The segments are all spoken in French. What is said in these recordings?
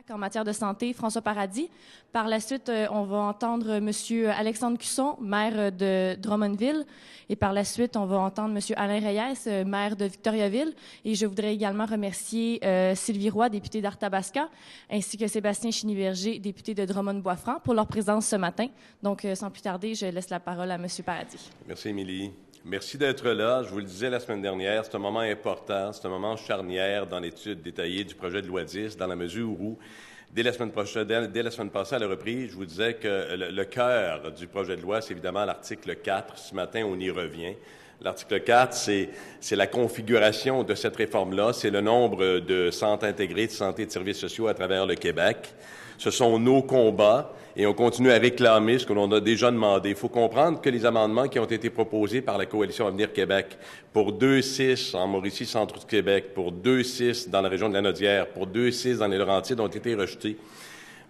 En matière de santé, François Paradis. Par la suite, on va entendre M. Alexandre Cusson, maire de Drummondville. Et par la suite, on va entendre M. Alain Reyes, maire de Victoriaville. Et je voudrais également remercier Sylvie Roy, députée d'Arthabasca, ainsi que Sébastien Chiniberger, député de Drummond-Boisfranc, pour leur présence ce matin. Donc, sans plus tarder, je laisse la parole à M. Paradis. Merci, Émilie. Merci d'être là. Je vous le disais la semaine dernière, c'est un moment important, c'est un moment charnière dans l'étude détaillée du projet de loi 10, dans la mesure où, dès la semaine passée, à la reprise, je vous disais que le cœur du projet de loi, c'est évidemment l'article 4. Ce matin, on y revient. L'article 4, c'est la configuration de cette réforme-là, c'est le nombre de centres intégrés de santé et de services sociaux à travers le Québec. Ce sont nos combats et on continue à réclamer ce que l'on a déjà demandé. Il faut comprendre que les amendements qui ont été proposés par la Coalition Avenir Québec pour 2,6 en Mauricie, centre du Québec, pour 2,6 dans la région de Lanaudière, pour 2,6 dans les Laurentides ont été rejetés.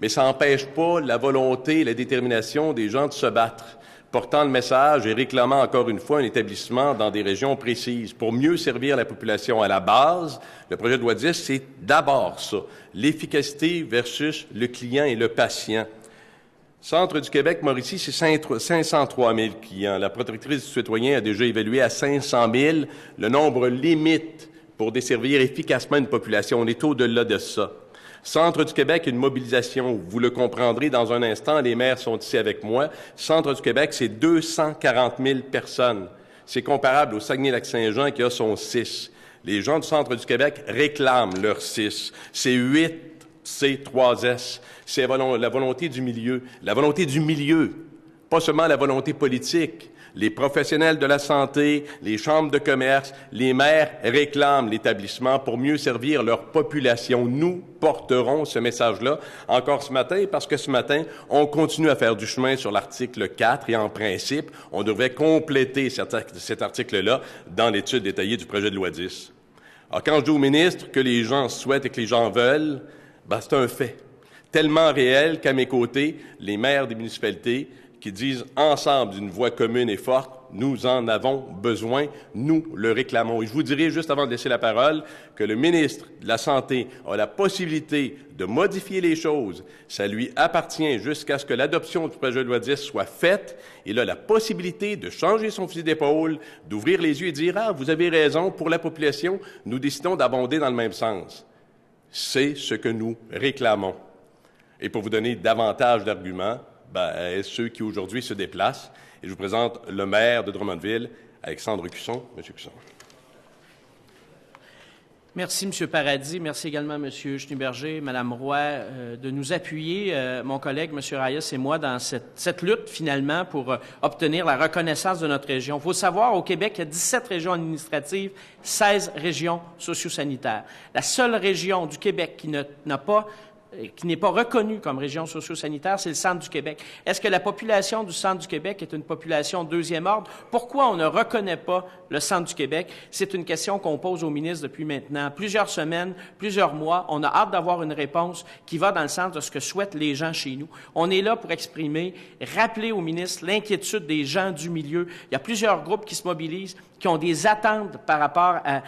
Mais ça n'empêche pas la volonté et la détermination des gens de se battre, portant le message et réclamant encore une fois un établissement dans des régions précises pour mieux servir la population à la base. Le projet de loi 10, c'est d'abord ça, l'efficacité versus le client et le patient. Centre du Québec, Mauricie, c'est 503 000 clients. La protectrice du citoyen a déjà évalué à 500 000 le nombre limite pour desservir efficacement une population. On est au-delà de ça. Centre du Québec, une mobilisation, vous le comprendrez dans un instant, les maires sont ici avec moi. Centre du Québec, c'est 240 000 personnes. C'est comparable au Saguenay-Lac-Saint-Jean qui a son 6. Les gens du Centre du Québec réclament leur 6. C'est 8 C3S. C'est la volonté du milieu. La volonté du milieu, pas seulement la volonté politique. Les professionnels de la santé, les chambres de commerce, les maires réclament l'établissement pour mieux servir leur population. Nous porterons ce message-là encore ce matin parce que ce matin, on continue à faire du chemin sur l'article 4 et en principe, on devrait compléter cet article-là dans l'étude détaillée du projet de loi 10. Alors, quand je dis au ministre que les gens souhaitent et que les gens veulent, c'est un fait. Tellement réel qu'à mes côtés, les maires des municipalités qui disent ensemble d'une voix commune et forte, nous en avons besoin, nous le réclamons. Et je vous dirai, juste avant de laisser la parole, que le ministre de la Santé a la possibilité de modifier les choses. Ça lui appartient jusqu'à ce que l'adoption du projet de loi 10 soit faite. Il a la possibilité de changer son fusil d'épaule, d'ouvrir les yeux et de dire « Ah, vous avez raison, pour la population, nous décidons d'abonder dans le même sens. » C'est ce que nous réclamons. Et pour vous donner davantage d'arguments, ceux qui aujourd'hui se déplacent, et je vous présente le maire de Drummondville, Alexandre Cusson. Monsieur Cusson. Merci, M. Paradis. Merci également, M. Chiniberger, Mme Roy, de nous appuyer, mon collègue, M. Reyes et moi, dans cette lutte, finalement, pour obtenir la reconnaissance de notre région. Il faut savoir, au Québec, il y a 17 régions administratives, 16 régions socio-sanitaires. La seule région du Québec qui n'est pas reconnue comme région socio-sanitaire, c'est le Centre du Québec. Est-ce que la population du Centre du Québec est une population deuxième ordre? Pourquoi on ne reconnaît pas le Centre du Québec? C'est une question qu'on pose au ministre depuis maintenant plusieurs semaines, plusieurs mois. On a hâte d'avoir une réponse qui va dans le sens de ce que souhaitent les gens chez nous. On est là pour exprimer, rappeler au ministre l'inquiétude des gens du milieu. Il y a plusieurs groupes qui se mobilisent, qui ont des attentes par rapport à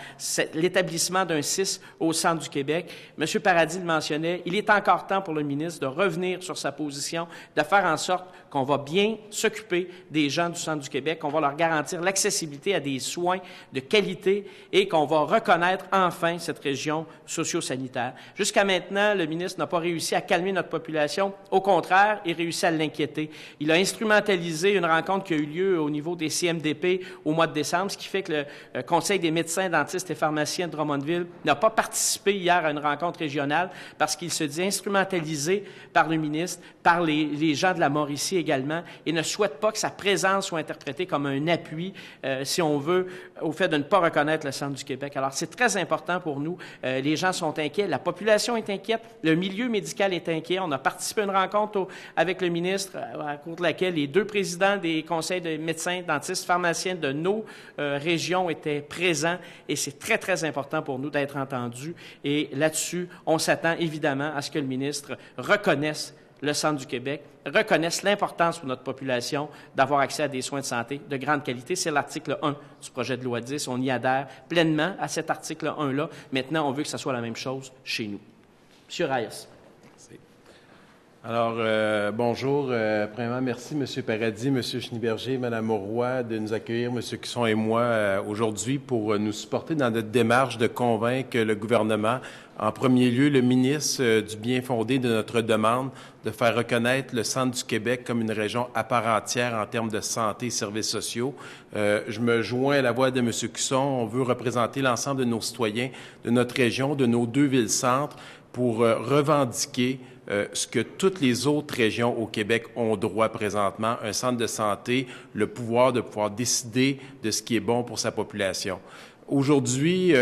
l'établissement d'un CIS au Centre du Québec. M. Paradis le mentionnait, il est encore temps pour le ministre de revenir sur sa position, de faire en sorte qu'on va bien s'occuper des gens du Centre du Québec, qu'on va leur garantir l'accessibilité à des soins de qualité et qu'on va reconnaître enfin cette région socio-sanitaire. Jusqu'à maintenant, le ministre n'a pas réussi à calmer notre population. Au contraire, il réussit à l'inquiéter. Il a instrumentalisé une rencontre qui a eu lieu au niveau des CMDP au mois de décembre, ce qui fait que le Conseil des médecins, dentistes et pharmaciens de Drummondville n'a pas participé hier à une rencontre régionale parce qu'il se dit instrumentalisé par le ministre, par les gens de la Mauricie également, et ne souhaite pas que sa présence soit interprétée comme un appui, si on veut, au fait de ne pas reconnaître le Centre du Québec. Alors, c'est très important pour nous. Les gens sont inquiets, la population est inquiète, le milieu médical est inquiet. On a participé à une rencontre avec le ministre, à cours de laquelle les deux présidents des conseils de médecins, dentistes, pharmaciens de nos régions étaient présents, et c'est très, très important pour nous d'être entendus. Et là-dessus, on s'attend évidemment à ce que le ministre reconnaisse le Centre du Québec, reconnaisse l'importance pour notre population d'avoir accès à des soins de santé de grande qualité. C'est l'article 1 du projet de loi 10. On y adhère pleinement à cet article 1-là. Maintenant, on veut que ça soit la même chose chez nous. M. Reyes. Alors, bonjour. Premièrement, merci, M. Paradis, M. Schneeberger, Mme Roy, de nous accueillir, M. Cusson et moi, aujourd'hui pour nous supporter dans notre démarche de convaincre le gouvernement, en premier lieu, le ministre du bien fondé de notre demande de faire reconnaître le Centre du Québec comme une région à part entière en termes de santé et services sociaux. Je me joins à la voix de M. Cusson. On veut représenter l'ensemble de nos citoyens de notre région, de nos deux villes-centres, pour revendiquer ce que toutes les autres régions au Québec ont droit présentement, un centre de santé, le pouvoir de pouvoir décider de ce qui est bon pour sa population. Aujourd'hui,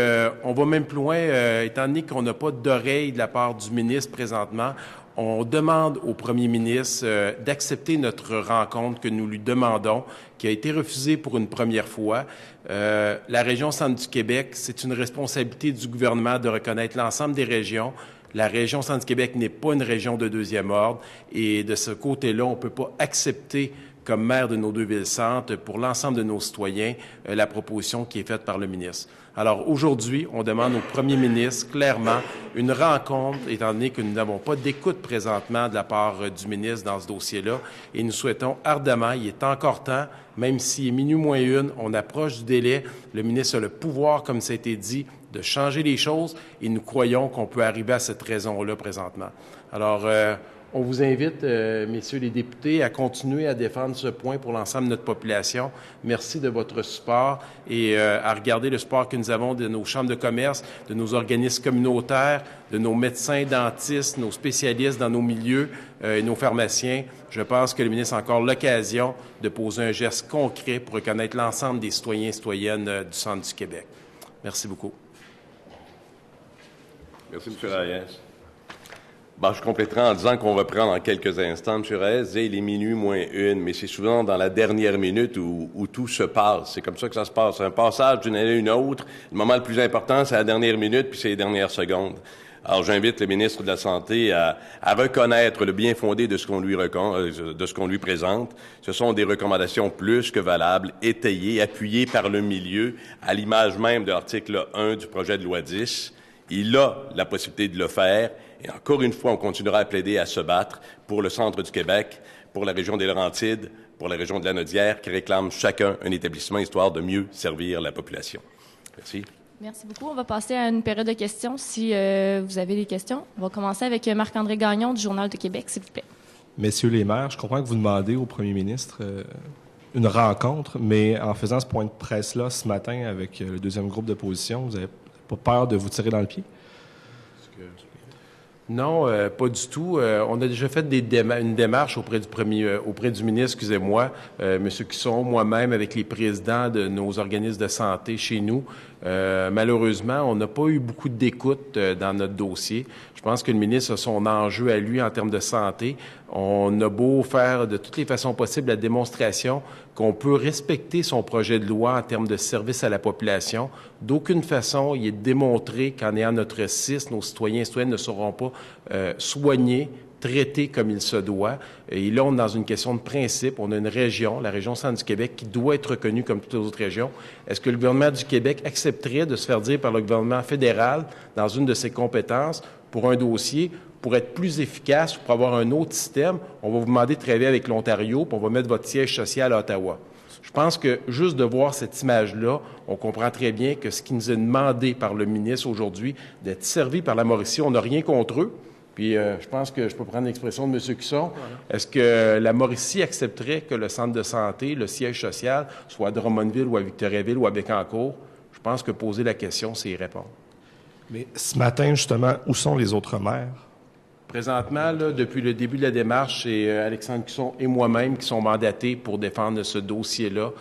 on va même plus loin, étant donné qu'on n'a pas d'oreille de la part du ministre présentement, on demande au premier ministre d'accepter notre rencontre que nous lui demandons, qui a été refusée pour une première fois. La région Centre du Québec, c'est une responsabilité du gouvernement de reconnaître l'ensemble des régions. La région Centre du Québec n'est pas une région de deuxième ordre et de ce côté-là, on ne peut pas accepter comme maire de nos deux villes-centres pour l'ensemble de nos citoyens la proposition qui est faite par le ministre. Alors aujourd'hui, on demande au premier ministre clairement une rencontre, étant donné que nous n'avons pas d'écoute présentement de la part du ministre dans ce dossier-là, et nous souhaitons ardemment, il est encore temps, même s'il est minuit moins une, on approche du délai, le ministre a le pouvoir, comme ça a été dit, de changer les choses, et nous croyons qu'on peut arriver à cette raison-là présentement. Alors, on vous invite, messieurs les députés, à continuer à défendre ce point pour l'ensemble de notre population. Merci de votre support et à regarder le support que nous avons de nos chambres de commerce, de nos organismes communautaires, de nos médecins, dentistes, nos spécialistes dans nos milieux et nos pharmaciens. Je pense que le ministre a encore l'occasion de poser un geste concret pour reconnaître l'ensemble des citoyens et citoyennes du Centre du Québec. Merci beaucoup. Merci, M. Reyes. Bon, je compléterai en disant qu'on reprend dans quelques instants. M. Reyes disait il est minuit moins une, mais c'est souvent dans la dernière minute où tout se passe. C'est comme ça que ça se passe. C'est un passage d'une année à une autre. Le moment le plus important, c'est la dernière minute, puis c'est les dernières secondes. Alors, j'invite le ministre de la Santé à reconnaître le bien fondé de ce qu'on lui présente. Ce sont des recommandations plus que valables, étayées, appuyées par le milieu, à l'image même de l'article 1 du projet de loi 10. Il a la possibilité de le faire. Et encore une fois, on continuera à plaider, à se battre pour le centre du Québec, pour la région des Laurentides, pour la région de la Naudière, qui réclament chacun un établissement histoire de mieux servir la population. Merci. Merci beaucoup. On va passer à une période de questions. Si vous avez des questions, on va commencer avec Marc-André Gagnon du Journal de Québec, s'il vous plaît. Messieurs les maires, je comprends que vous demandez au premier ministre une rencontre, mais en faisant ce point de presse-là ce matin avec le deuxième groupe d'opposition, vous n'avez pas peur de vous tirer dans le pied? Non, pas du tout. On a déjà fait une démarche auprès du ministre, excusez-moi, M. Cusson, moi-même, avec les présidents de nos organismes de santé chez nous. Malheureusement, on n'a pas eu beaucoup d'écoute dans notre dossier. Je pense que le ministre a son enjeu à lui en termes de santé. On a beau faire de toutes les façons possibles la démonstration qu'on peut respecter son projet de loi en termes de service à la population. D'aucune façon, il est démontré qu'en ayant notre CIS, nos citoyens et citoyennes ne seront pas soignés, traités comme il se doit. Et là, on est dans une question de principe. On a une région, la région Centre du Québec, qui doit être reconnue comme toutes les autres régions. Est-ce que le gouvernement du Québec accepterait de se faire dire par le gouvernement fédéral, dans une de ses compétences, pour un dossier, pour être plus efficace, pour avoir un autre système, on va vous demander de travailler avec l'Ontario, puis on va mettre votre siège social à Ottawa. Je pense que juste de voir cette image-là, on comprend très bien que ce qui nous est demandé par le ministre aujourd'hui, d'être servi par la Mauricie, on n'a rien contre eux. Puis je pense que je peux prendre l'expression de M. Cusson. Est-ce que la Mauricie accepterait que le centre de santé, le siège social, soit à Drummondville ou à Victoriaville ou à Bécancour? Je pense que poser la question, c'est y répondre. Mais ce matin, justement, où sont les autres maires? Présentement, là, depuis le début de la démarche, c'est Alexandre Cusson et moi-même qui sont mandatés pour défendre ce dossier-là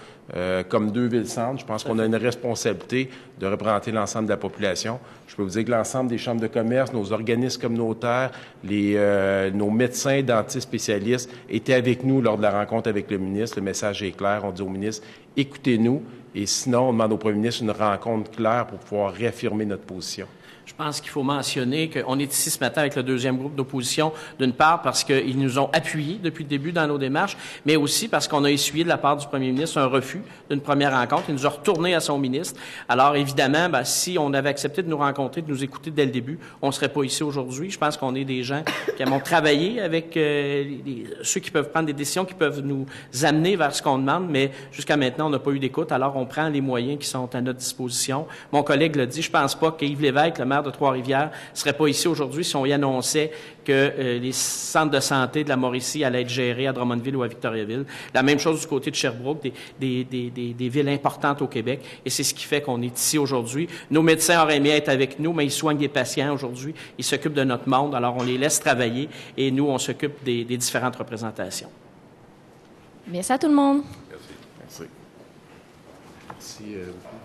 comme deux villes-centres. Je pense qu'on a une responsabilité de représenter l'ensemble de la population. Je peux vous dire que l'ensemble des chambres de commerce, nos organismes communautaires, nos médecins, dentistes, spécialistes étaient avec nous lors de la rencontre avec le ministre. Le message est clair. On dit au ministre, écoutez-nous. Et sinon, on demande au premier ministre une rencontre claire pour pouvoir réaffirmer notre position. Je pense qu'il faut mentionner qu'on est ici ce matin avec le deuxième groupe d'opposition, d'une part parce qu'ils nous ont appuyés depuis le début dans nos démarches, mais aussi parce qu'on a essuyé de la part du premier ministre un refus d'une première rencontre. Il nous a retourné à son ministre. Alors, évidemment, si on avait accepté de nous rencontrer, de nous écouter dès le début, on ne serait pas ici aujourd'hui. Je pense qu'on est des gens qui aimons travailler avec ceux qui peuvent prendre des décisions, qui peuvent nous amener vers ce qu'on demande, mais jusqu'à maintenant, on n'a pas eu d'écoute. Alors, on prend les moyens qui sont à notre disposition. Mon collègue l'a dit, je pense pas qu'Yves Lévesque, le maire de Trois-Rivières, ne serait pas ici aujourd'hui si on y annonçait que les centres de santé de la Mauricie allaient être gérés à Drummondville ou à Victoriaville. La même chose du côté de Sherbrooke, des villes importantes au Québec. Et c'est ce qui fait qu'on est ici aujourd'hui. Nos médecins auraient aimé être avec nous, mais ils soignent des patients aujourd'hui. Ils s'occupent de notre monde, alors on les laisse travailler et nous, on s'occupe des différentes représentations. Merci à tout le monde. Merci. Merci. Merci beaucoup.